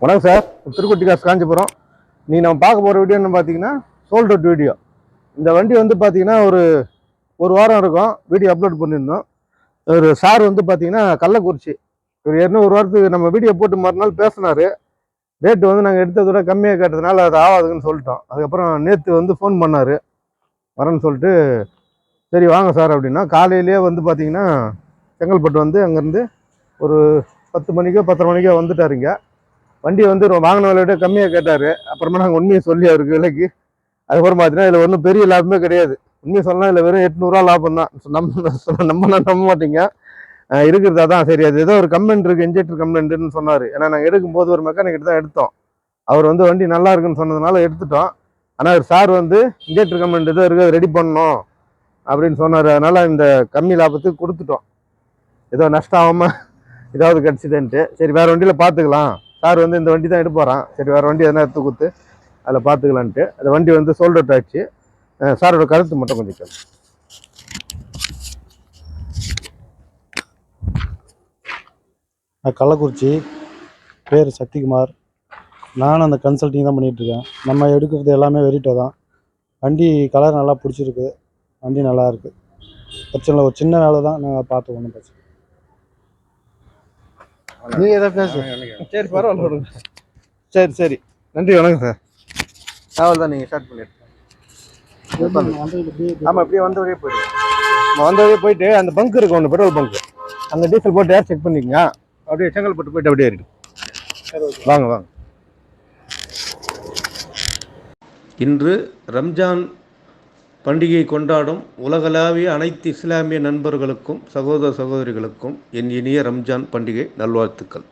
வணக்கம் சார். திருக்குட்டி காசு காஞ்சிபுரம். நீங்கள் நம்ம பார்க்க போகிற வீடியோன்னு பார்த்தீங்கன்னா சோல்ட் அவுட் வீடியோ. இந்த வண்டி வந்து பார்த்தீங்கன்னா ஒரு வாரம் இருக்கும் வீடியோ அப்லோட் பண்ணியிருந்தோம். ஒரு சார் வந்து பார்த்தீங்கன்னா கள்ளக்குறிச்சி ஏற்கனவே ஒரு வாரத்துக்கு நம்ம வீடியோ போட்டு மறுநாள் பேசினார். ரேட்டு வந்து நாங்கள் எடுத்ததை விட கம்மியாக கேட்டதுனால அது ஆகாதுன்னு சொல்லிட்டோம். அதுக்கப்புறம் நேற்று வந்து ஃபோன் பண்ணார் வரேன்னு சொல்லிட்டு. சரி வாங்க சார் அப்படின்னா காலையிலேயே வந்து பார்த்தீங்கன்னா செங்கல்பட்டு வந்து அங்கேருந்து ஒரு 10 மணிக்கோ 10:30 மணிக்கோ வந்துட்டாருங்க. வண்டி வந்து வாங்கின விலையோட கம்மியாக கேட்டார். அப்புறமா நாங்கள் உண்மையை சொல்லி அவருக்கு விலைக்கு. அதுக்கப்புறம் பார்த்தீங்கன்னா இதில் ஒன்றும் பெரிய லாபமே கிடையாது. உண்மையை சொல்லலாம் இல்லை வெறும் 800 லாபம் தான். நம்ப மாட்டீங்க. இருக்கிறதா தான். சரி அது ஏதோ ஒரு கம்ப்ளைண்ட் இருக்குது, இன்ஜெக்டர் கம்ப்ளைண்ட்டுன்னு சொன்னார். ஏன்னா நாங்கள் எடுக்கும்போது ஒரு மெக்கானிக்கிட்ட தான் எடுத்தோம். அவர் வந்து வண்டி நல்லா இருக்குன்னு சொன்னதுனால எடுத்துட்டோம். ஆனால் சார் வந்து இன்ஜெக்டர் கம்ப்ளைண்ட் ஏதோ இருக்குது, ரெடி பண்ணணும் அப்படின்னு சொன்னார். அதனால் இந்த கம்மி லாபத்துக்கு கொடுத்துட்டோம். ஏதோ நஷ்டம் ஆகாமல் ஏதாவது கிடச்சிதுன்ட்டு. சரி வேறு வண்டியில் பார்த்துக்கலாம். சார் வந்து இந்த வண்டி தான் எடுப்பாரான். சரி வேறு வண்டி எதனா எடுத்து கொடுத்து அதில் பார்த்துக்கலான்ட்டு அந்த வண்டி வந்து சோல்ட் அவுட் ஆச்சு. சாரோட கருத்து மட்டும் கொஞ்சம் கேள்வி. கள்ளக்குறிச்சி, பேர் சக்திகுமார். நானும் அந்த கன்சல்ட்டிங் தான் பண்ணிகிட்ருக்கேன். நம்ம எடுக்கிறது எல்லாமே வெரிட்டோ தான். வண்டி கலர் நல்லா பிடிச்சிருக்கு. வண்டி நல்லா இருக்குது. பிரச்சனை இல்லை. ஒரு சின்ன வேலை தான், நாங்கள் பார்த்து ஒன்றும் பிரச்சனை. நீங்கள் எதாவது பேசு. சரி பரவாயில்ல. சரி நன்றி வணக்கம் சார். அவ்வளோ தான். நீங்கள் ஸ்டார்ட் பண்ணிடுங்க. ஆமாம் இப்படியே வந்த வழியே போயிடுங்க. வந்த வழியே போயிட்டு அந்த பங்க் இருக்கு ஒன்று, பெட்ரோல் பங்க். அந்த டீசல் போட்டு ஏர் செக் பண்ணிக்கங்க. அப்படியே செங்கல்பட்டு போயிட்டு அப்படியே இருக்கு. வாங்க. இன்று ரம்ஜான் பண்டிகை கொண்டாடும் உலகளாவிய அனைத்து இஸ்லாமிய நண்பர்களுக்கும் சகோதர சகோதரிகளுக்கும் என் இனிய ரம்ஜான் பண்டிகை நல்வாழ்த்துக்கள்.